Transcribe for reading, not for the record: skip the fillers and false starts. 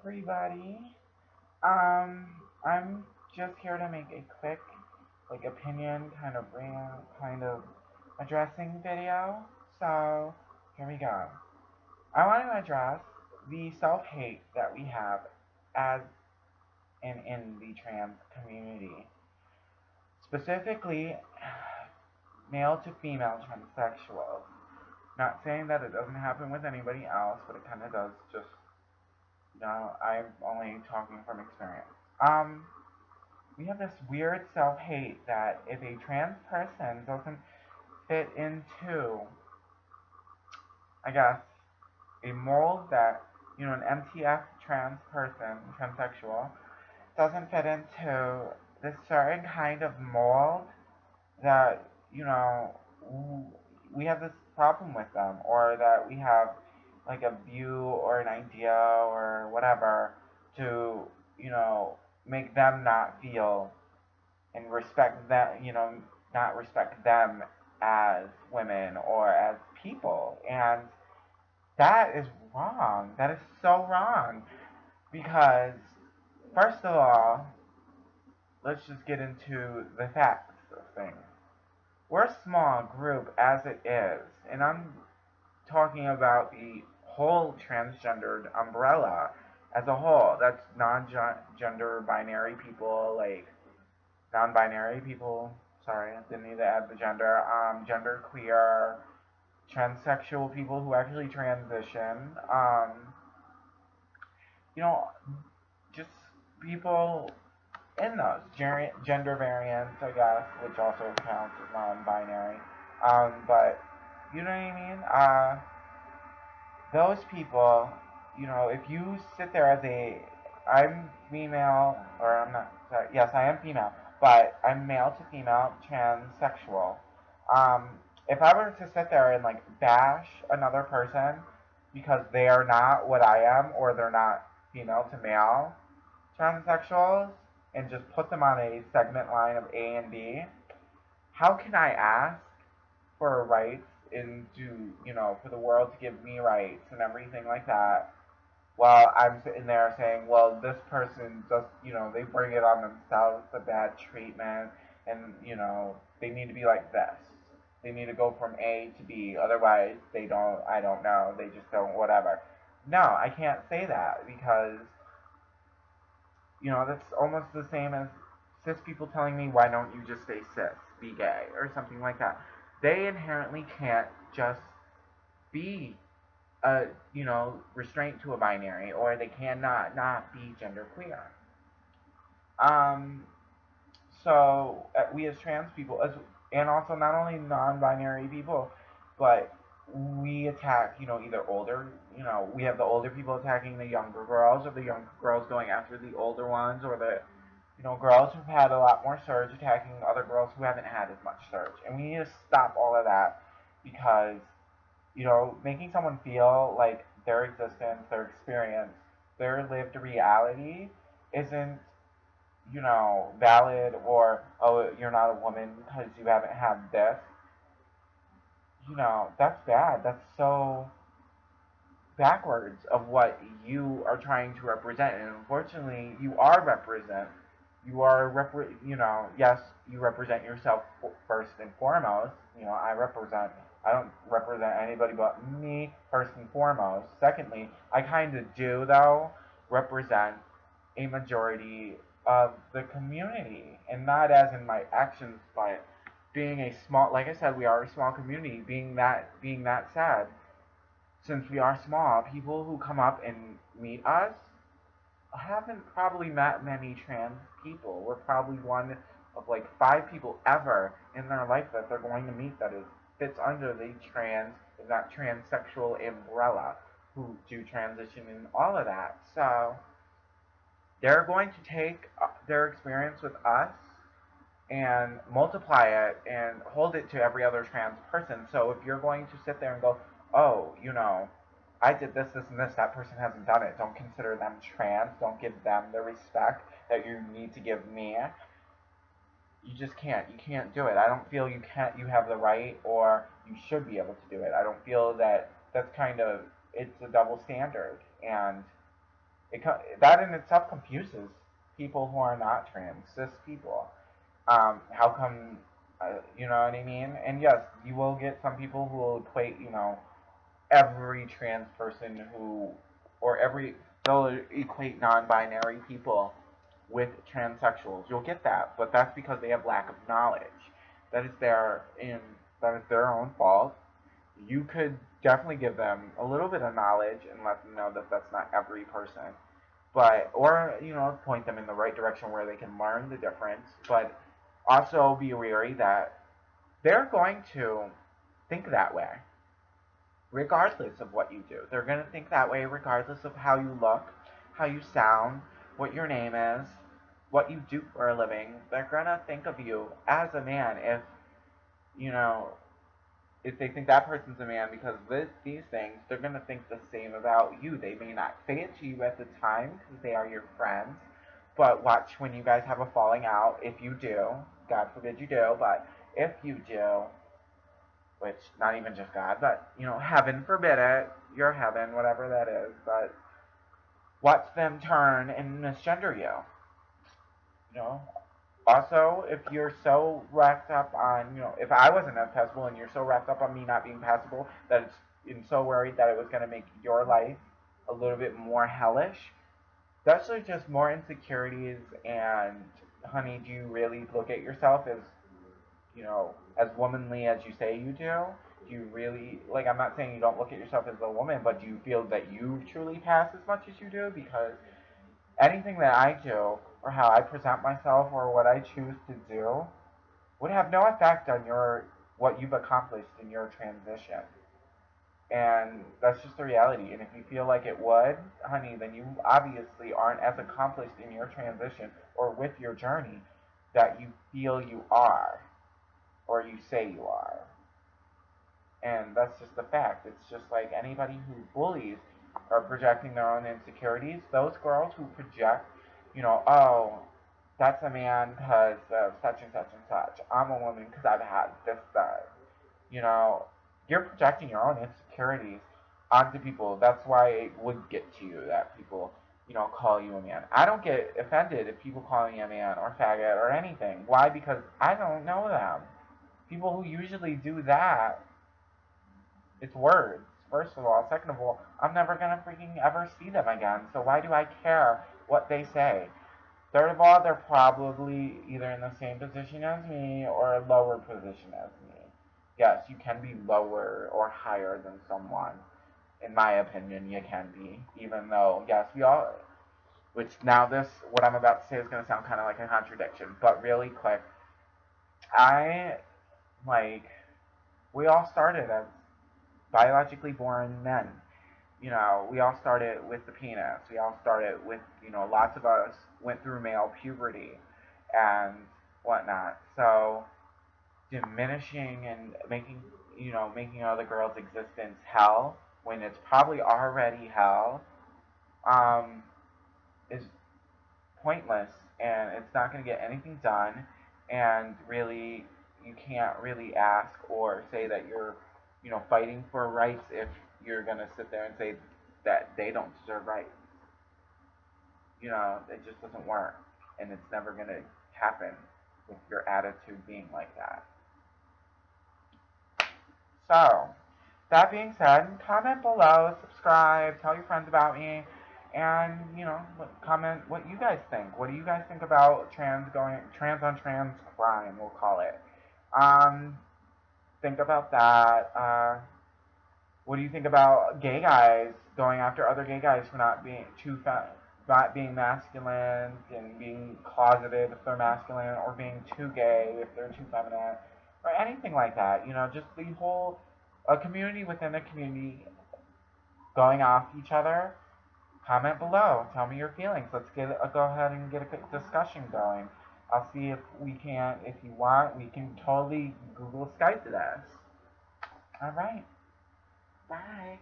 everybody? Um, I'm just here to make a quick, opinion kind of rant, kind of addressing video. So, here we go. I want to address the self-hate that we have as in the trans community. Specifically, male to female transsexuals. Not saying that it doesn't happen with anybody else, but it kind of does. Just, I'm only talking from experience. Um, we have this weird self-hate that if a trans person doesn't fit into, I guess, a mold that, an MTF trans person, transsexual, doesn't fit into this certain kind of mold that, we have this problem with them, or that we have like a view or an idea or whatever to, make them not feel and respect them, not respect them as women or as people. And that is wrong. That is so wrong. Because, first of all, let's just get into the facts of things. We're a small group as it is, and I'm talking about the whole transgendered umbrella as a whole. That's non-gender binary people, like non-binary people. Sorry, I didn't need to add the gender. Gender queer, transsexual people who actually transition. You know, just people in those gender variants, I guess, which also counts as non-binary. But you know what I mean? Those people, if you sit there as I'm female, or I'm not, sorry, yes, I am female, but I'm male to female, transsexual. Um, if I were to sit there and like bash another person because they are not what I am, or they're not female to male transsexuals, and just put them on a segment line of A and B, how can I ask for rights and for the world to give me rights and everything like that, while I'm sitting there saying, well, this person just, they bring it on themselves, the bad treatment, and, they need to be like this. They need to go from A to B, otherwise I don't know, they just don't, whatever. No, I can't say that, because, that's almost the same as cis people telling me, why don't you just stay cis, be gay, or something like that. They inherently can't just be restraint to a binary, or they cannot not be genderqueer. Um, so we as trans people, and also not only non-binary people, but we attack, either older, we have the older people attacking the younger girls, or the younger girls going after the older ones, or the, girls who've had a lot more surge attacking other girls who haven't had as much surge. And we need to stop all of that, because, making someone feel like their existence, their experience, their lived reality isn't, valid, or, oh, you're not a woman because you haven't had this. That's bad. That's so backwards of what you are trying to represent. And unfortunately, you are represent. You are, yes, you represent yourself first and foremost. I don't represent anybody but me first and foremost. Secondly, I kind of do, though, represent a majority of the community. And not as in my actions, but being a small, like I said, we are a small community. Being that sad, since we are small, people who come up and meet us haven't probably met many trans people. We're probably one of like 5 people ever in their life that they're going to meet that fits under the trans, if not transsexual umbrella, who do transition and all of that. So they're going to take their experience with us and multiply it and hold it to every other trans person. So if you're going to sit there and go, oh, I did this, this, and this, that person hasn't done it, don't consider them trans, don't give them the respect that you need to give me, you just can't. You can't do it. I don't feel you have the right, or you should be able to do it. I don't feel that that's it's a double standard. And That in itself confuses people who are not trans, cis people. How come, you know what I mean? And yes, you will get some people who will equate, every trans person they'll equate non-binary people with transsexuals. You'll get that, but that's because they have lack of knowledge. That is that is their own fault. You could definitely give them a little bit of knowledge and let them know that that's not every person. Or point them in the right direction where they can learn the difference, but also be wary that they're going to think that way regardless of what you do. They're going to think that way regardless of how you look, how you sound, what your name is, what you do for a living. They're going to think of you as a man you know, if they think that person's a man because of these things, they're going to think the same about you. They may not say it to you at the time because they are your friends, but watch when you guys have a falling out, if you do, God forbid you do, but if you do, which not even just God, but heaven forbid it, your heaven, whatever that is, but watch them turn and misgender you. Also, if you're so wrapped up on, if I wasn't as passable and you're so wrapped up on me not being passable that I'm so worried that it was going to make your life a little bit more hellish, that's just more insecurities. And honey, do you really look at yourself as as womanly as you say you do? Do you really, I'm not saying you don't look at yourself as a woman, but do you feel that you truly pass as much as you do? Because anything that I do, or how I present myself, or what I choose to do, would have no effect on what you've accomplished in your transition. And that's just the reality. And if you feel like it would, honey, then you obviously aren't as accomplished in your transition or with your journey that you feel you are, or you say you are. And that's just the fact. It's just like anybody who bullies or projecting their own insecurities. Those girls who project, oh, that's a man because of such and such and such. I'm a woman because I've had this done. You're projecting your own insecurities onto people. That's why it would get to you that people, call you a man. I don't get offended if people call me a man or faggot or anything. Why? Because I don't know them. People who usually do that, it's words, first of all. Second of all, I'm never going to freaking ever see them again, so why do I care what they say? Third of all, they're probably either in the same position as me or a lower position as me. Yes, you can be lower or higher than someone. In my opinion, you can be. Even though, yes, we all... Which now what I'm about to say is going to sound kind of like a contradiction. But really quick, we all started as biologically born men. We all started with the penis. We all started with, lots of us went through male puberty and whatnot. So diminishing and making other girls' existence hell when it's probably already hell, is pointless, and it's not going to get anything done. And really, you can't really ask or say that you're fighting for rights if you're going to sit there and say that they don't deserve rights. It just doesn't work, and it's never going to happen with your attitude being like that. So, that being said, comment below, subscribe, tell your friends about me, and, comment what you guys think. What do you guys think about trans on trans crime, we'll call it. Think about that. What do you think about gay guys going after other gay guys for not being not being masculine and being closeted if they're masculine, or being too gay if they're too feminine, or anything like that? Just the whole community within a community going off each other. Comment below. Tell me your feelings. Let's go ahead and get a discussion going. I'll see if you want, we can totally Google Skype this. Alright. Bye.